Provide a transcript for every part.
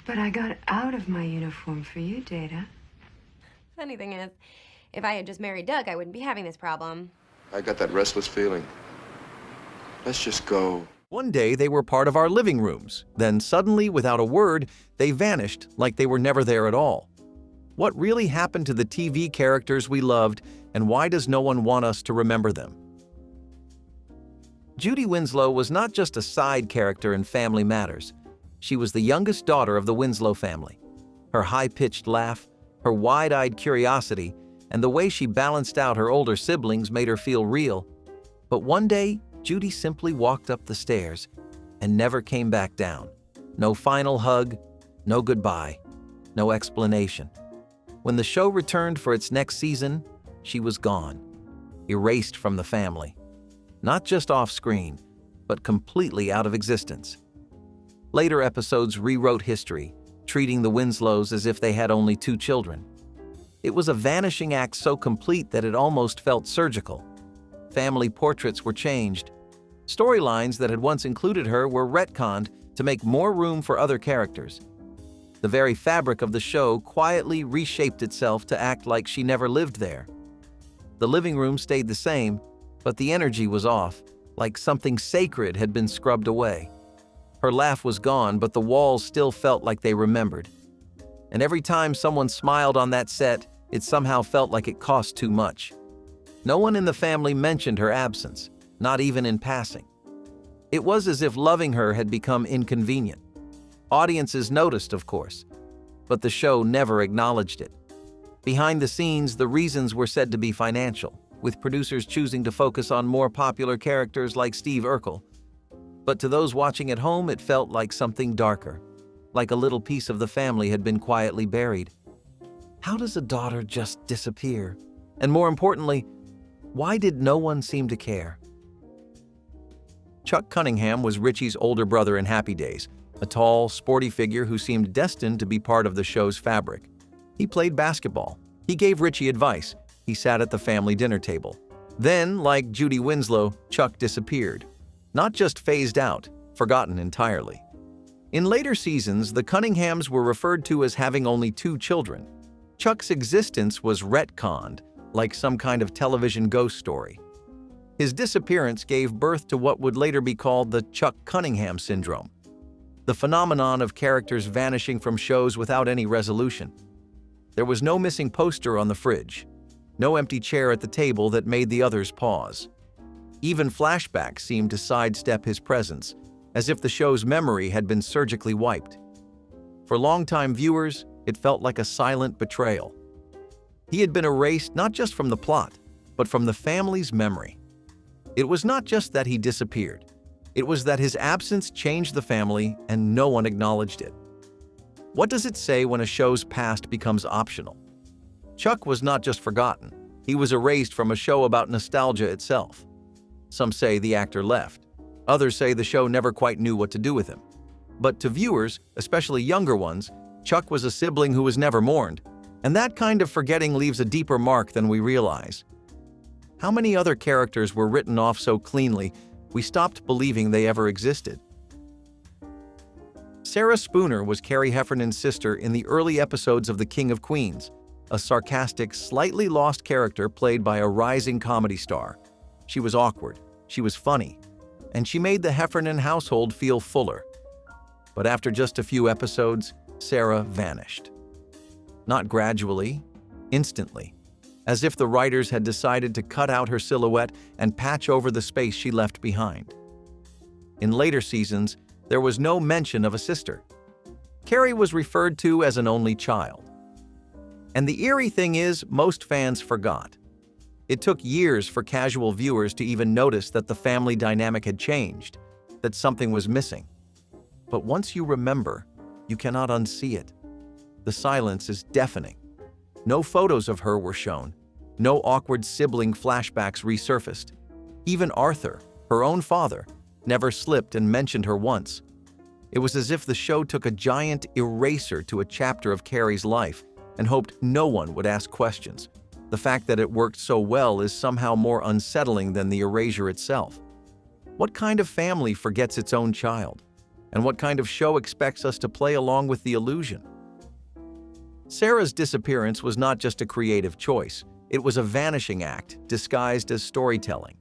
But I got out of my uniform for you, Data. Funny thing is, if I had just married Doug, I wouldn't be having this problem. I got that restless feeling. Let's just go. One day they were part of our living rooms. Then suddenly, without a word, they vanished like they were never there at all. What really happened to the TV characters we loved, and why does no one want us to remember them? Judy Winslow was not just a side character in Family Matters. She was the youngest daughter of the Winslow family. Her high-pitched laugh, her wide-eyed curiosity, and the way she balanced out her older siblings made her feel real. But one day, Judy simply walked up the stairs and never came back down. No final hug, no goodbye, no explanation. When the show returned for its next season, she was gone, erased from the family. Not just off-screen, but completely out of existence. Later episodes rewrote history, treating the Winslows as if they had only 2 children. It was a vanishing act so complete that it almost felt surgical. Family portraits were changed. Storylines that had once included her were retconned to make more room for other characters. The very fabric of the show quietly reshaped itself to act like she never lived there. The living room stayed the same, but the energy was off, like something sacred had been scrubbed away. Her laugh was gone, but the walls still felt like they remembered. And every time someone smiled on that set, it somehow felt like it cost too much. No one in the family mentioned her absence, not even in passing. It was as if loving her had become inconvenient. Audiences noticed, of course, but the show never acknowledged it. Behind the scenes, the reasons were said to be financial, with producers choosing to focus on more popular characters like Steve Urkel. But to those watching at home, it felt like something darker, like a little piece of the family had been quietly buried. How does a daughter just disappear? And more importantly, why did no one seem to care? Chuck Cunningham was Richie's older brother in Happy Days, a tall, sporty figure who seemed destined to be part of the show's fabric. He played basketball. He gave Richie advice. He sat at the family dinner table. Then, like Judy Winslow, Chuck disappeared. Not just phased out, forgotten entirely. In later seasons, the Cunninghams were referred to as having only 2 children. Chuck's existence was retconned, like some kind of television ghost story. His disappearance gave birth to what would later be called the Chuck Cunningham syndrome, the phenomenon of characters vanishing from shows without any resolution. There was no missing poster on the fridge, no empty chair at the table that made the others pause. Even flashbacks seemed to sidestep his presence, as if the show's memory had been surgically wiped. For longtime viewers, it felt like a silent betrayal. He had been erased not just from the plot, but from the family's memory. It was not just that he disappeared. It was that his absence changed the family and no one acknowledged it. What does it say when a show's past becomes optional? Chuck was not just forgotten. He was erased from a show about nostalgia itself. Some say the actor left. Others say the show never quite knew what to do with him. But to viewers, especially younger ones, Chuck was a sibling who was never mourned, and that kind of forgetting leaves a deeper mark than we realize. How many other characters were written off so cleanly, we stopped believing they ever existed? Sarah Spooner was Carrie Heffernan's sister in the early episodes of The King of Queens, a sarcastic, slightly lost character played by a rising comedy star. She was awkward, she was funny, and she made the Heffernan household feel fuller. But after just a few episodes, Sarah vanished. Not gradually, instantly, as if the writers had decided to cut out her silhouette and patch over the space she left behind. In later seasons, there was no mention of a sister. Carrie was referred to as an only child. And the eerie thing is, most fans forgot. It took years for casual viewers to even notice that the family dynamic had changed, that something was missing. But once you remember, you cannot unsee it. The silence is deafening. No photos of her were shown. No awkward sibling flashbacks resurfaced. Even Arthur, her own father, never slipped and mentioned her once. It was as if the show took a giant eraser to a chapter of Carrie's life and hoped no one would ask questions. The fact that it worked so well is somehow more unsettling than the erasure itself. What kind of family forgets its own child? And what kind of show expects us to play along with the illusion? Sarah's disappearance was not just a creative choice. It was a vanishing act disguised as storytelling.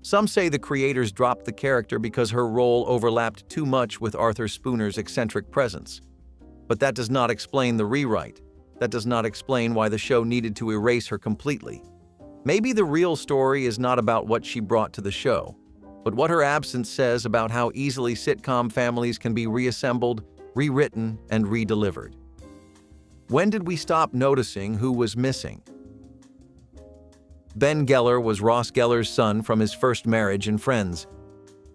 Some say the creators dropped the character because her role overlapped too much with Arthur Spooner's eccentric presence. But that does not explain the rewrite. That does not explain why the show needed to erase her completely. Maybe the real story is not about what she brought to the show, but what her absence says about how easily sitcom families can be reassembled, rewritten, and redelivered. When did we stop noticing who was missing? Ben Geller was Ross Geller's son from his first marriage and Friends.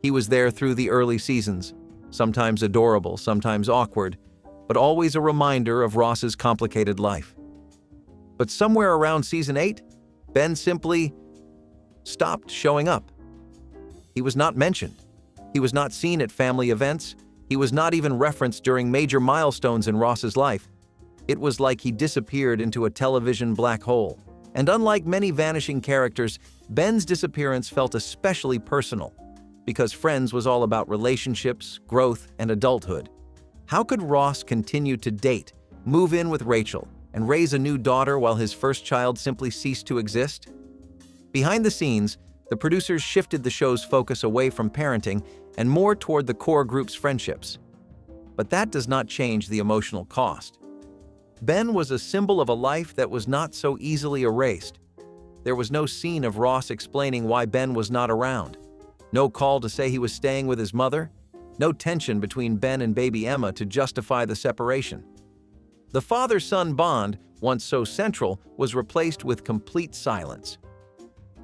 He was there through the early seasons, sometimes adorable, sometimes awkward, but always a reminder of Ross's complicated life. But somewhere around season 8, Ben simply stopped showing up. He was not mentioned. He was not seen at family events. He was not even referenced during major milestones in Ross's life. It was like he disappeared into a television black hole. And unlike many vanishing characters, Ben's disappearance felt especially personal, because Friends was all about relationships, growth, and adulthood. How could Ross continue to date, move in with Rachel, and raise a new daughter while his first child simply ceased to exist? Behind the scenes, the producers shifted the show's focus away from parenting and more toward the core group's friendships. But that does not change the emotional cost. Ben was a symbol of a life that was not so easily erased. There was no scene of Ross explaining why Ben was not around. No call to say he was staying with his mother. No tension between Ben and baby Emma to justify the separation. The father-son bond, once so central, was replaced with complete silence.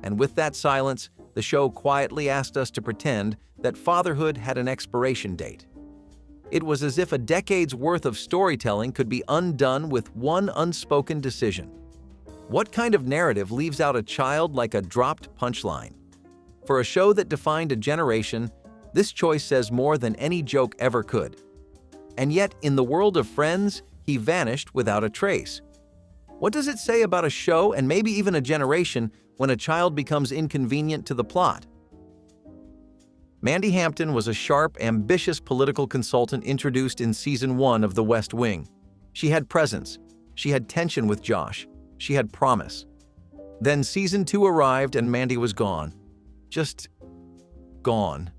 And with that silence, the show quietly asked us to pretend that fatherhood had an expiration date. It was as if a decade's worth of storytelling could be undone with one unspoken decision. What kind of narrative leaves out a child like a dropped punchline? For a show that defined a generation, this choice says more than any joke ever could. And yet, in the world of Friends, he vanished without a trace. What does it say about a show and maybe even a generation when a child becomes inconvenient to the plot? Mandy Hampton was a sharp, ambitious political consultant introduced in season 1 of The West Wing. She had presence. She had tension with Josh. She had promise. Then season 2 arrived and Mandy was gone. Just gone.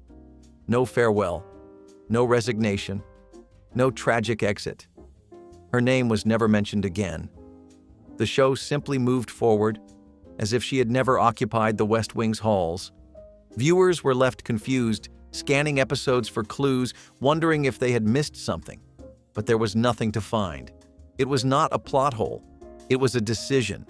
No farewell. No resignation. No tragic exit. Her name was never mentioned again. The show simply moved forward, as if she had never occupied the West Wing's halls. Viewers were left confused, scanning episodes for clues, wondering if they had missed something. But there was nothing to find. It was not a plot hole. It was a decision.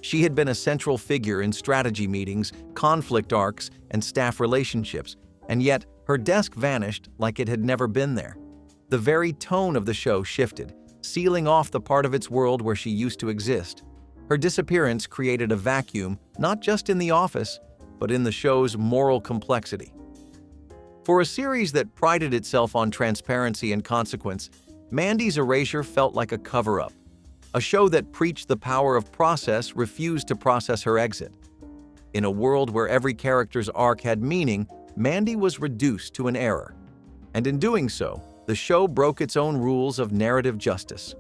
She had been a central figure in strategy meetings, conflict arcs, and staff relationships, and yet her desk vanished like it had never been there. The very tone of the show shifted, sealing off the part of its world where she used to exist. Her disappearance created a vacuum, not just in the office, but in the show's moral complexity. For a series that prided itself on transparency and consequence, Mandy's erasure felt like a cover-up. A show that preached the power of process refused to process her exit. In a world where every character's arc had meaning, Mandy was reduced to an error. And in doing so, the show broke its own rules of narrative justice.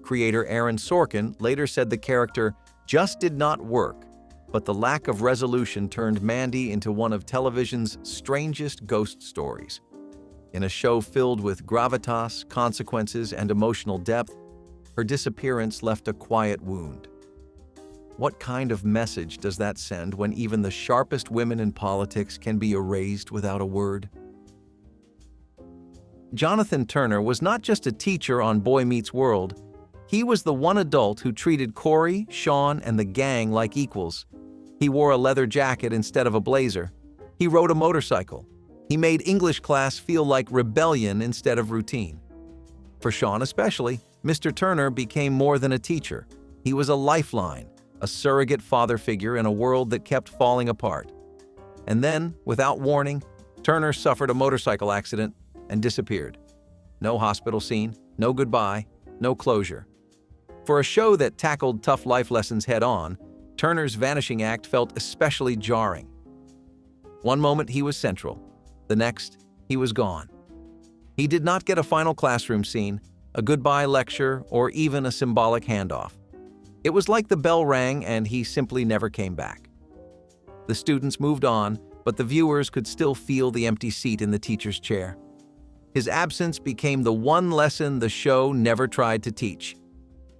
Creator Aaron Sorkin later said the character just did not work, but the lack of resolution turned Mandy into one of television's strangest ghost stories. In a show filled with gravitas, consequences, and emotional depth, her disappearance left a quiet wound. What kind of message does that send when even the sharpest women in politics can be erased without a word? Jonathan Turner was not just a teacher on Boy Meets World. He was the one adult who treated Corey, Sean, and the gang like equals. He wore a leather jacket instead of a blazer. He rode a motorcycle. He made English class feel like rebellion instead of routine. For Sean especially, Mr. Turner became more than a teacher. He was a lifeline, a surrogate father figure in a world that kept falling apart. And then, without warning, Turner suffered a motorcycle accident and disappeared. No hospital scene, no goodbye, no closure. For a show that tackled tough life lessons head-on, Turner's vanishing act felt especially jarring. One moment he was central, the next he was gone. He did not get a final classroom scene, a goodbye lecture, or even a symbolic handoff. It was like the bell rang and he simply never came back. The students moved on, but the viewers could still feel the empty seat in the teacher's chair. His absence became the one lesson the show never tried to teach.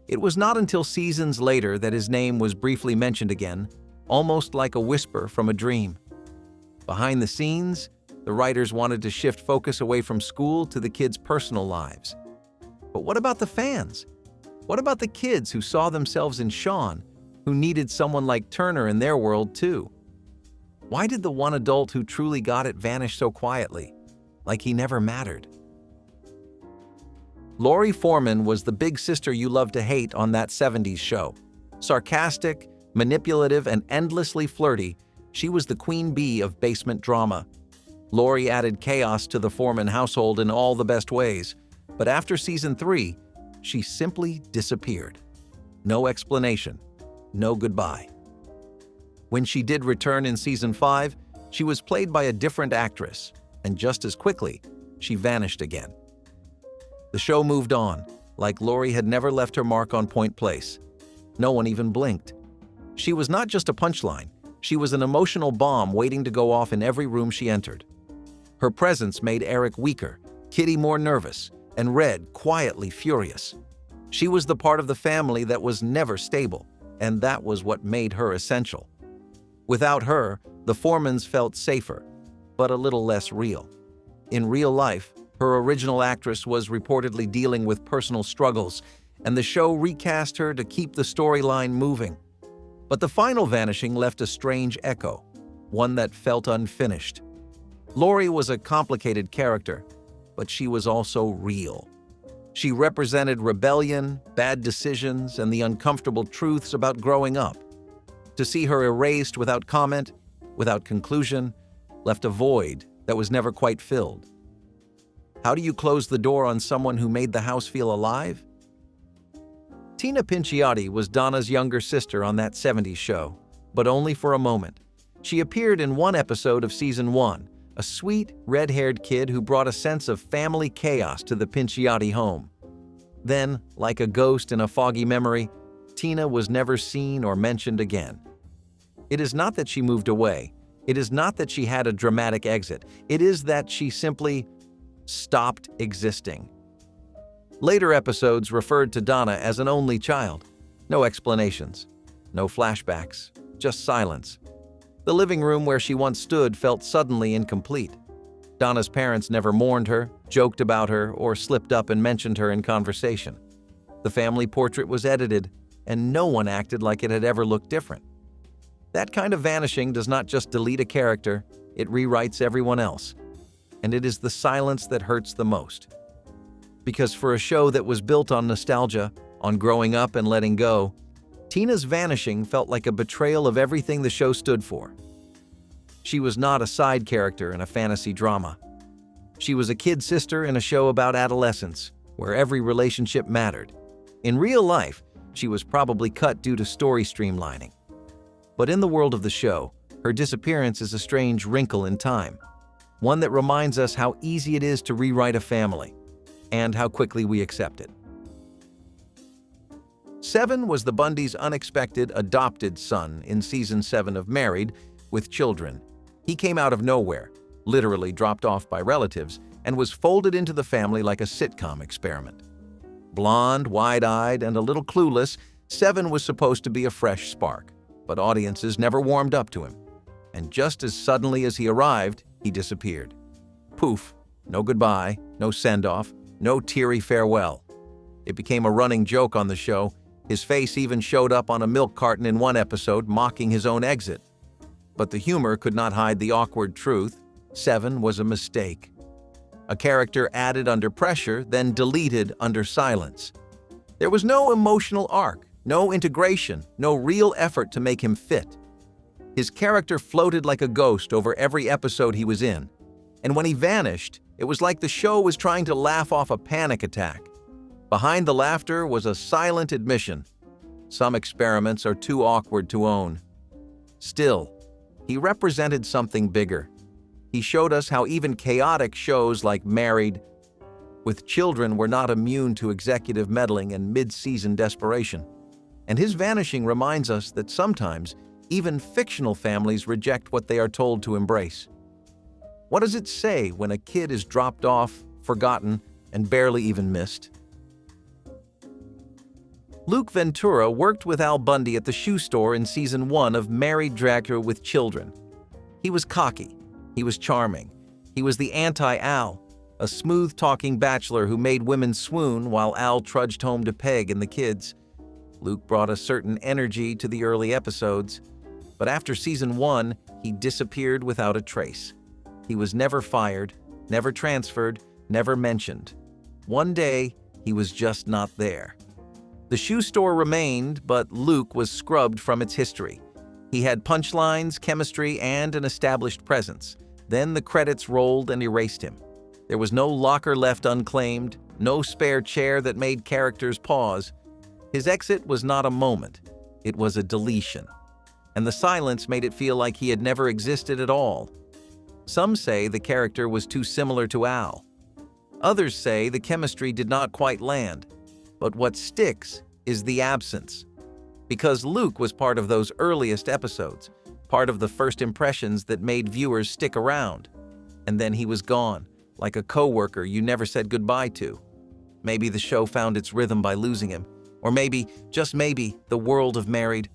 It was not until seasons later that his name was briefly mentioned again, almost like a whisper from a dream. Behind the scenes, the writers wanted to shift focus away from school to the kids' personal lives. But what about the fans? What about the kids who saw themselves in Sean, who needed someone like Turner in their world too? Why did the one adult who truly got it vanish so quietly, like he never mattered? Lorie Foreman was the big sister you loved to hate on that 70s show. Sarcastic, manipulative, and endlessly flirty, she was the queen bee of basement drama. Lorie added chaos to the Foreman household in all the best ways, but after season 3, she simply disappeared. No explanation, no goodbye. When she did return in season 5, she was played by a different actress, and just as quickly, she vanished again. The show moved on, like Lorie had never left her mark on Point Place. No one even blinked. She was not just a punchline, she was an emotional bomb waiting to go off in every room she entered. Her presence made Eric weaker, Kitty more nervous, and Red quietly furious. She was the part of the family that was never stable, and that was what made her essential. Without her, the Foremans felt safer, but a little less real. In real life, her original actress was reportedly dealing with personal struggles, and the show recast her to keep the storyline moving. But the final vanishing left a strange echo, one that felt unfinished. Lorie was a complicated character, but she was also real. She represented rebellion, bad decisions, and the uncomfortable truths about growing up. To see her erased without comment, without conclusion, left a void that was never quite filled. How do you close the door on someone who made the house feel alive? Tina Piniotti was Donna's younger sister on that 70s show, but only for a moment. She appeared in one episode of season 1, a sweet, red-haired kid who brought a sense of family chaos to the Piniotti home. Then, like a ghost in a foggy memory, Tina was never seen or mentioned again. It is not that she moved away. It is not that she had a dramatic exit. It is that she simply stopped existing. Later episodes referred to Donna as an only child. No explanations, no flashbacks, just silence. The living room where she once stood felt suddenly incomplete. Donna's parents never mourned her, joked about her, or slipped up and mentioned her in conversation. The family portrait was edited, and no one acted like it had ever looked different. That kind of vanishing does not just delete a character, it rewrites everyone else. And it is the silence that hurts the most. Because for a show that was built on nostalgia, on growing up and letting go, Tina's vanishing felt like a betrayal of everything the show stood for. She was not a side character in a fantasy drama. She was a kid sister in a show about adolescence, where every relationship mattered. In real life, she was probably cut due to story streamlining. But in the world of the show, her disappearance is a strange wrinkle in time, one that reminds us how easy it is to rewrite a family, and how quickly we accept it. 7 was the Bundys' unexpected adopted son in season 7 of Married with Children. He came out of nowhere, literally dropped off by relatives, and was folded into the family like a sitcom experiment. Blonde, wide-eyed, and a little clueless, 7 was supposed to be a fresh spark, but audiences never warmed up to him. And just as suddenly as he arrived, he disappeared. Poof, no goodbye, no send-off, no teary farewell. It became a running joke on the show. His face even showed up on a milk carton in one episode, mocking his own exit. But the humor could not hide the awkward truth. 7 was a mistake. A character added under pressure, then deleted under silence. There was no emotional arc, no integration, no real effort to make him fit. His character floated like a ghost over every episode he was in. And when he vanished, it was like the show was trying to laugh off a panic attack. Behind the laughter was a silent admission. Some experiments are too awkward to own. Still, he represented something bigger. He showed us how even chaotic shows like Married With children, we're not immune to executive meddling and mid-season desperation. And his vanishing reminds us that sometimes even fictional families reject what they are told to embrace. What does it say when a kid is dropped off, forgotten, and barely even missed? Luke Ventura worked with Al Bundy at the shoe store in Season 1 of Married Dracula with Children. He was cocky. He was charming. He was the anti-Al, a smooth-talking bachelor who made women swoon while Al trudged home to Peg and the kids. Luke brought a certain energy to the early episodes, but after Season 1, he disappeared without a trace. He was never fired, never transferred, never mentioned. One day, he was just not there. The shoe store remained, but Luke was scrubbed from its history. He had punchlines, chemistry, and an established presence. Then the credits rolled and erased him. There was no locker left unclaimed, no spare chair that made characters pause. His exit was not a moment. It was a deletion. And the silence made it feel like he had never existed at all. Some say the character was too similar to Al. Others say the chemistry did not quite land. But what sticks is the absence. Because Luke was part of those earliest episodes, part of the first impressions that made viewers stick around. And then he was gone, like a coworker you never said goodbye to. Maybe the show found its rhythm by losing him. Or maybe, just maybe, the world of Married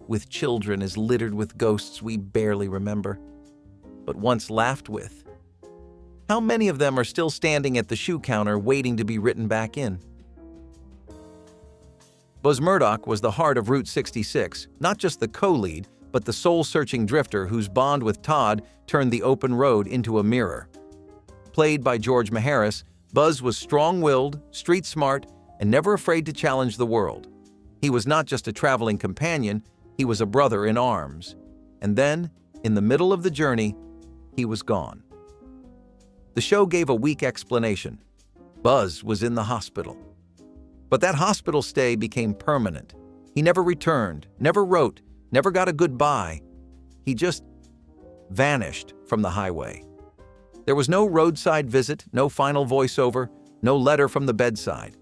with Children is littered with ghosts we barely remember, but once laughed with. How many of them are still standing at the shoe counter waiting to be written back in? Buzz Murdoch was the heart of Route 66, not just the co-lead, but the soul-searching drifter whose bond with Todd turned the open road into a mirror. Played by George Maharris, Buzz was strong-willed, street-smart, and never afraid to challenge the world. He was not just a traveling companion, he was a brother in arms. And then, in the middle of the journey, he was gone. The show gave a weak explanation. Buzz was in the hospital. But that hospital stay became permanent. He never returned, never wrote, never got a goodbye. He just vanished from the highway. There was no roadside visit, no final voiceover, no letter from the bedside.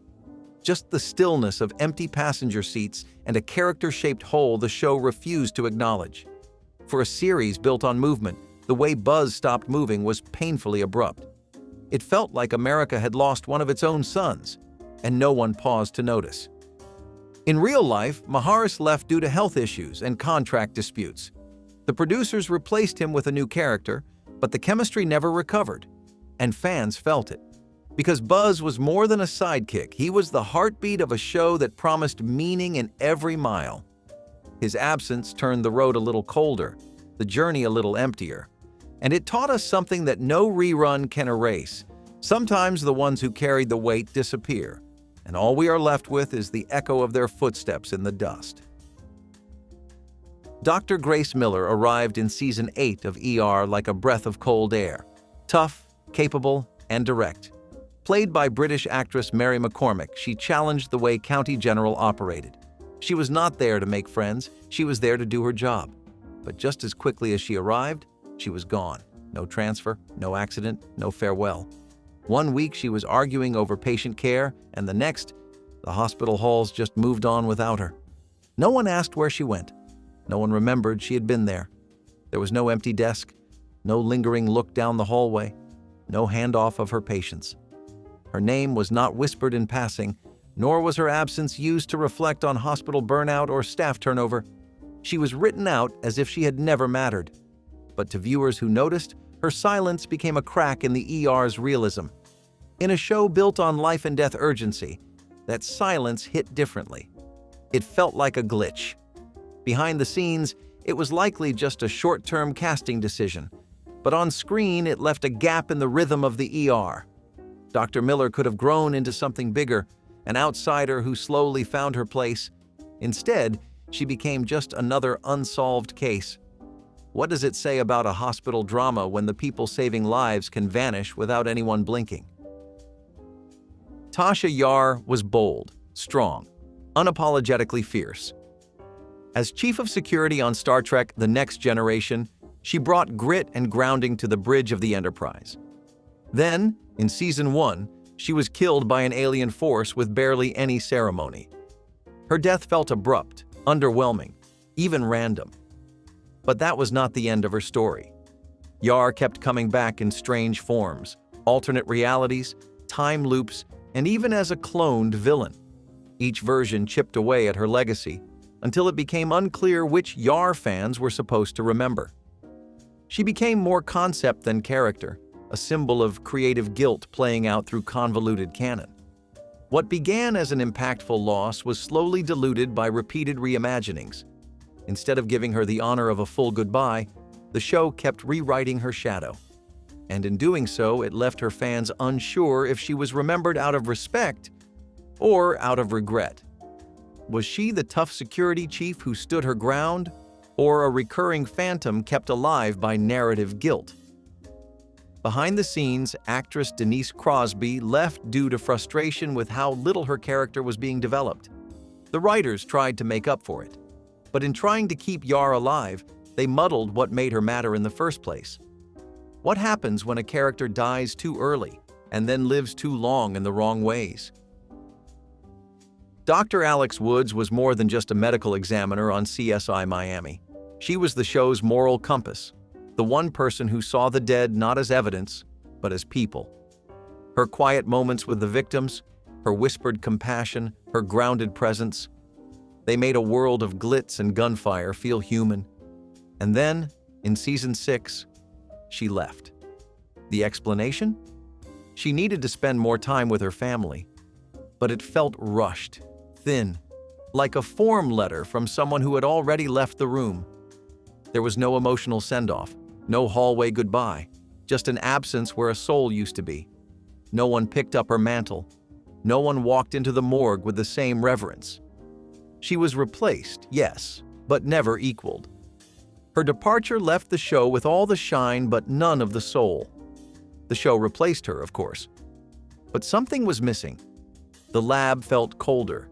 Just the stillness of empty passenger seats and a character-shaped hole the show refused to acknowledge. For a series built on movement, the way Buzz stopped moving was painfully abrupt. It felt like America had lost one of its own sons, and no one paused to notice. In real life, Maharris left due to health issues and contract disputes. The producers replaced him with a new character, but the chemistry never recovered, and fans felt it. Because Buzz was more than a sidekick, he was the heartbeat of a show that promised meaning in every mile. His absence turned the road a little colder, the journey a little emptier, and it taught us something that no rerun can erase. Sometimes the ones who carried the weight disappear, and all we are left with is the echo of their footsteps in the dust. Dr. Grace Miller arrived in Season 8 of ER like a breath of cold air, tough, capable, and direct. Played by British actress Mary McCormack, she challenged the way County General operated. She was not there to make friends, she was there to do her job. But just as quickly as she arrived, she was gone. No transfer, no accident, no farewell. One week she was arguing over patient care, and the next, the hospital halls just moved on without her. No one asked where she went. No one remembered she had been there. There was no empty desk, no lingering look down the hallway, no handoff of her patients. Her name was not whispered in passing, nor was her absence used to reflect on hospital burnout or staff turnover. She was written out as if she had never mattered. But to viewers who noticed, her silence became a crack in the ER's realism. In a show built on life and death urgency, that silence hit differently. It felt like a glitch. Behind the scenes, it was likely just a short-term casting decision, but on screen it left a gap in the rhythm of the ER. Dr. Miller could have grown into something bigger, an outsider who slowly found her place. Instead, she became just another unsolved case. What does it say about a hospital drama when the people saving lives can vanish without anyone blinking? Tasha Yar was bold, strong, unapologetically fierce. As chief of security on Star Trek: The Next Generation, she brought grit and grounding to the bridge of the Enterprise. Then, in Season 1, She was killed by an alien force with barely any ceremony. Her death felt abrupt, underwhelming, even random. But that was not the end of her story. Yar kept coming back in strange forms, alternate realities, time loops, and even as a cloned villain. Each version chipped away at her legacy until it became unclear which Yar fans were supposed to remember. She became more concept than character, a symbol of creative guilt playing out through convoluted canon. What began as an impactful loss was slowly diluted by repeated reimaginings. Instead of giving her the honor of a full goodbye, the show kept rewriting her shadow. And in doing so, it left her fans unsure if she was remembered out of respect or out of regret. Was she the tough security chief who stood her ground, or a recurring phantom kept alive by narrative guilt? Behind the scenes, actress Denise Crosby left due to frustration with how little her character was being developed. The writers tried to make up for it, but in trying to keep Yar alive, they muddled what made her matter in the first place. What happens when a character dies too early and then lives too long in the wrong ways? Dr. Alex Woods was more than just a medical examiner on CSI Miami. She was the show's moral compass, the one person who saw the dead not as evidence, but as people. Her quiet moments with the victims, her whispered compassion, her grounded presence, they made a world of glitz and gunfire feel human. And then, in season 6, she left. The explanation? She needed to spend more time with her family, but it felt rushed, thin, like a form letter from someone who had already left the room. There was no emotional send-off, no hallway goodbye, just an absence where a soul used to be. No one picked up her mantle. No one walked into the morgue with the same reverence. She was replaced, yes, but never equaled. Her departure left the show with all the shine but none of the soul. The show replaced her, of course. But something was missing. The lab felt colder.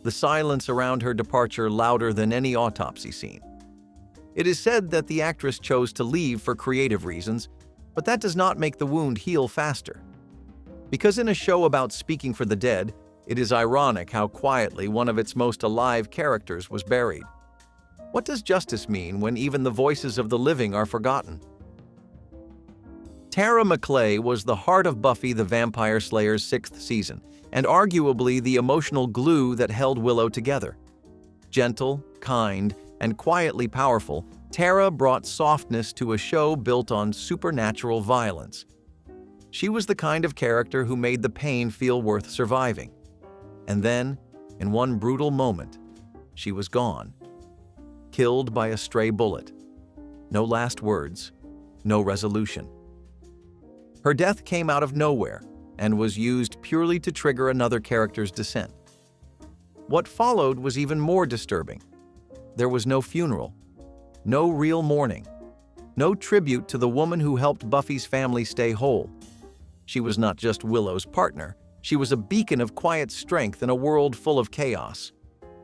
The silence around her departure louder than any autopsy scene. It is said that the actress chose to leave for creative reasons, but that does not make the wound heal faster. Because in a show about speaking for the dead, it is ironic how quietly one of its most alive characters was buried. What does justice mean when even the voices of the living are forgotten? Tara McClay was the heart of Buffy the Vampire Slayer's 6th season, and arguably the emotional glue that held Willow together. Gentle, kind, and quietly powerful, Tara brought softness to a show built on supernatural violence. She was the kind of character who made the pain feel worth surviving. And then, in one brutal moment, she was gone. Killed by a stray bullet. No last words, no resolution. Her death came out of nowhere and was used purely to trigger another character's descent. What followed was even more disturbing. There was no funeral, no real mourning, no tribute to the woman who helped Buffy's family stay whole. She was not just Willow's partner, she was a beacon of quiet strength in a world full of chaos.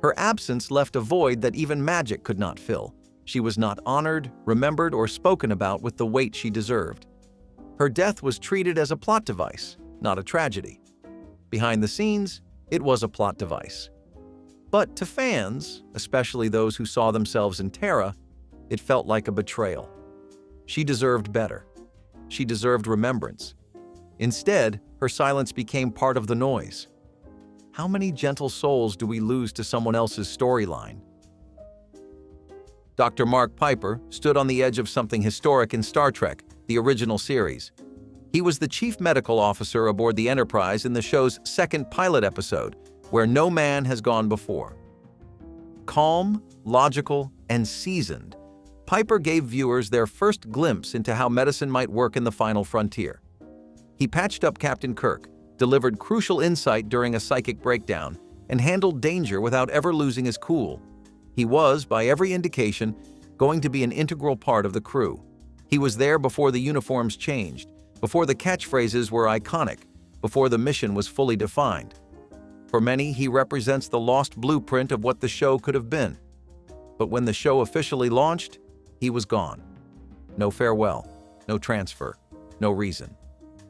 Her absence left a void that even magic could not fill. She was not honored, remembered, or spoken about with the weight she deserved. Her death was treated as a plot device, not a tragedy. Behind the scenes, it was a plot device. But to fans, especially those who saw themselves in Tara, it felt like a betrayal. She deserved better. She deserved remembrance. Instead, her silence became part of the noise. How many gentle souls do we lose to someone else's storyline? Dr. Mark Piper stood on the edge of something historic in Star Trek, the original series. He was the chief medical officer aboard the Enterprise in the show's second pilot episode, Where No Man Has Gone Before. Calm, logical, and seasoned, Piper gave viewers their first glimpse into how medicine might work in the final frontier. He patched up Captain Kirk, delivered crucial insight during a psychic breakdown, and handled danger without ever losing his cool. He was, by every indication, going to be an integral part of the crew. He was there before the uniforms changed, before the catchphrases were iconic, before the mission was fully defined. For many, he represents the lost blueprint of what the show could have been. But when the show officially launched, he was gone. No farewell, no transfer, no reason.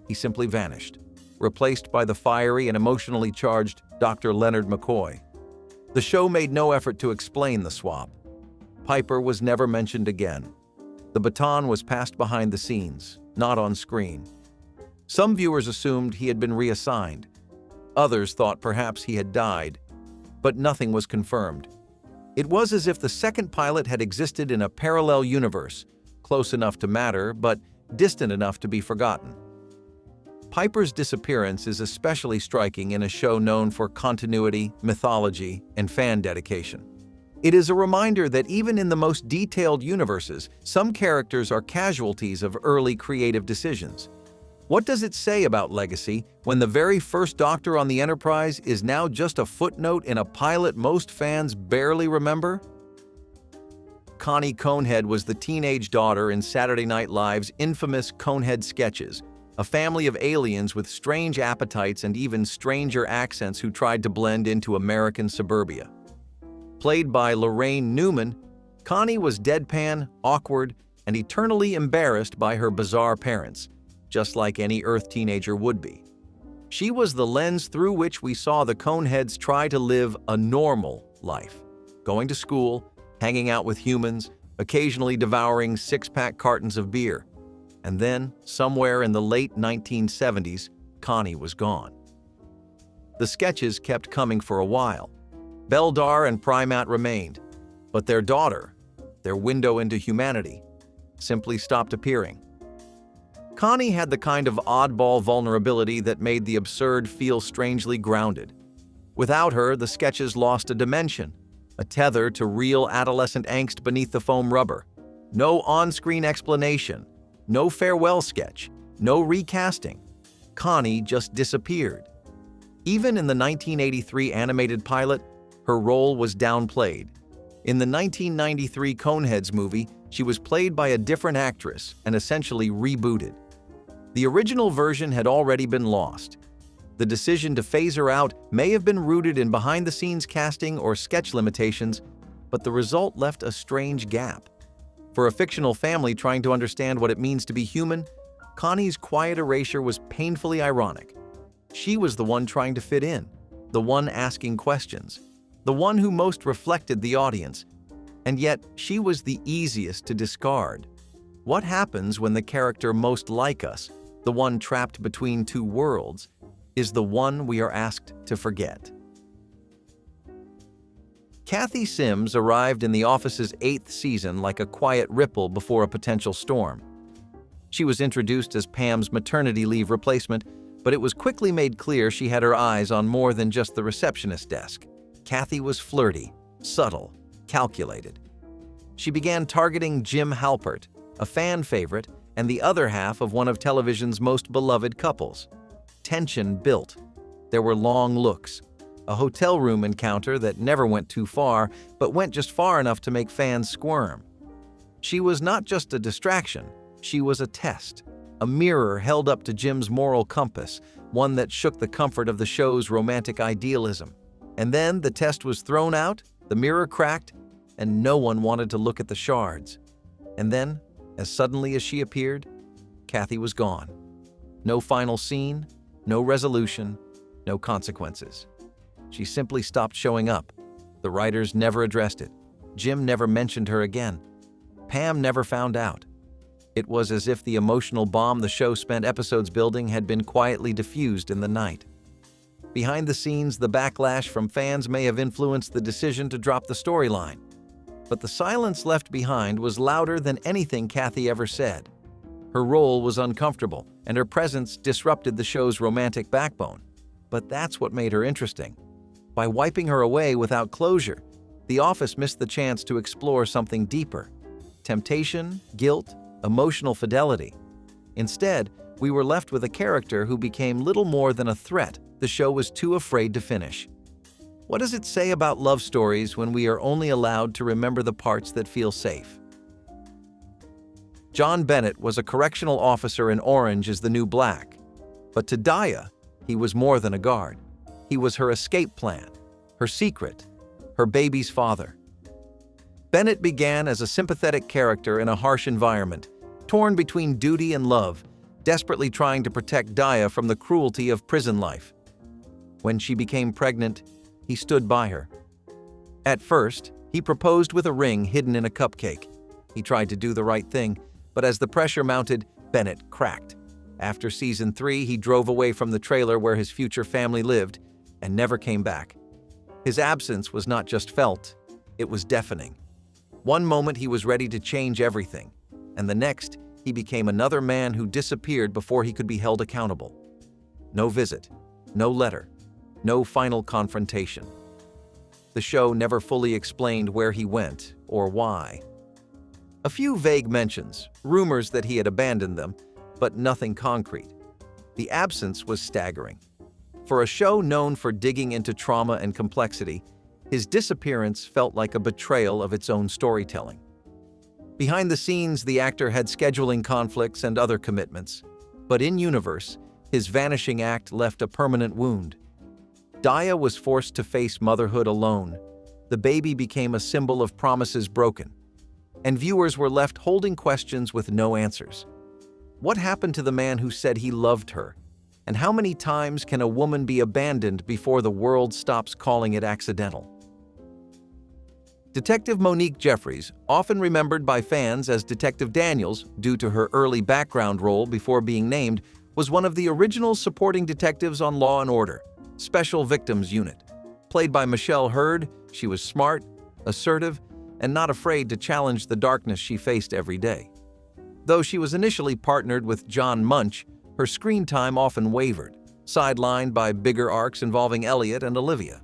He simply vanished, replaced by the fiery and emotionally charged Dr. Leonard McCoy. The show made no effort to explain the swap. Piper was never mentioned again. The baton was passed behind the scenes, not on screen. Some viewers assumed he had been reassigned. Others thought perhaps he had died, but nothing was confirmed. It was as if the second pilot had existed in a parallel universe, close enough to matter, but distant enough to be forgotten. Piper's disappearance is especially striking in a show known for continuity, mythology, and fan dedication. It is a reminder that even in the most detailed universes, some characters are casualties of early creative decisions. What does it say about legacy when the very first Doctor on the Enterprise is now just a footnote in a pilot most fans barely remember? Connie Conehead was the teenage daughter in Saturday Night Live's infamous Conehead sketches, a family of aliens with strange appetites and even stranger accents who tried to blend into American suburbia. Played by Lorraine Newman, Connie was deadpan, awkward, and eternally embarrassed by her bizarre parents, just like any Earth teenager would be. She was the lens through which we saw the Coneheads try to live a normal life, going to school, hanging out with humans, occasionally devouring six-pack cartons of beer. And then, somewhere in the late 1970s, Connie was gone. The sketches kept coming for a while. Beldar and Primat remained, but their daughter, their window into humanity, simply stopped appearing. Connie had the kind of oddball vulnerability that made the absurd feel strangely grounded. Without her, the sketches lost a dimension, a tether to real adolescent angst beneath the foam rubber. No on-screen explanation, no farewell sketch, no recasting. Connie just disappeared. Even in the 1983 animated pilot, her role was downplayed. In the 1993 Coneheads movie, she was played by a different actress and essentially rebooted. The original version had already been lost. The decision to phase her out may have been rooted in behind-the-scenes casting or sketch limitations, but the result left a strange gap. For a fictional family trying to understand what it means to be human, Connie's quiet erasure was painfully ironic. She was the one trying to fit in, the one asking questions, the one who most reflected the audience, and yet she was the easiest to discard. What happens when the character most like us, the one trapped between two worlds, is the one we are asked to forget? Cathy Sims arrived in The Office's 8th season like a quiet ripple before a potential storm. She was introduced as Pam's maternity leave replacement, but it was quickly made clear she had her eyes on more than just the receptionist desk. Cathy was flirty, subtle, calculated. She began targeting Jim Halpert, a fan favorite and the other half of one of television's most beloved couples. Tension built. There were long looks, a hotel room encounter that never went too far, but went just far enough to make fans squirm. She was not just a distraction, she was a test, a mirror held up to Jim's moral compass, one that shook the comfort of the show's romantic idealism. And then the test was thrown out, the mirror cracked, and no one wanted to look at the shards. And then, as suddenly as she appeared, Cathy was gone. No final scene, no resolution, no consequences. She simply stopped showing up. The writers never addressed it. Jim never mentioned her again. Pam never found out. It was as if the emotional bomb the show spent episodes building had been quietly diffused in the night. Behind the scenes, the backlash from fans may have influenced the decision to drop the storyline. But the silence left behind was louder than anything Cathy ever said. Her role was uncomfortable, and her presence disrupted the show's romantic backbone. But that's what made her interesting. By wiping her away without closure, The Office missed the chance to explore something deeper: temptation, guilt, emotional fidelity. Instead, we were left with a character who became little more than a threat the show was too afraid to finish. What does it say about love stories when we are only allowed to remember the parts that feel safe? John Bennett was a correctional officer in Orange is the New Black. But to Daya, he was more than a guard. He was her escape plan, her secret, her baby's father. Bennett began as a sympathetic character in a harsh environment, torn between duty and love, desperately trying to protect Daya from the cruelty of prison life. When she became pregnant, he stood by her. At first, he proposed with a ring hidden in a cupcake. He tried to do the right thing, but as the pressure mounted, Bennett cracked. After season 3, he drove away from the trailer where his future family lived and never came back. His absence was not just felt, it was deafening. One moment he was ready to change everything, and the next he became another man who disappeared before he could be held accountable. No visit, no letter, no final confrontation. The show never fully explained where he went or why. A few vague mentions, rumors that he had abandoned them, but nothing concrete. The absence was staggering. For a show known for digging into trauma and complexity, his disappearance felt like a betrayal of its own storytelling. Behind the scenes, the actor had scheduling conflicts and other commitments, but in universe, his vanishing act left a permanent wound. Daya was forced to face motherhood alone. The baby became a symbol of promises broken, and viewers were left holding questions with no answers. What happened to the man who said he loved her? And how many times can a woman be abandoned before the world stops calling it accidental? Detective Monique Jeffries, often remembered by fans as Detective Daniels due to her early background role before being named, was one of the original supporting detectives on Law & Order, Special Victims Unit. Played by Michelle Hurd, she was smart, assertive, and not afraid to challenge the darkness she faced every day. Though she was initially partnered with John Munch, her screen time often wavered, sidelined by bigger arcs involving Elliot and Olivia.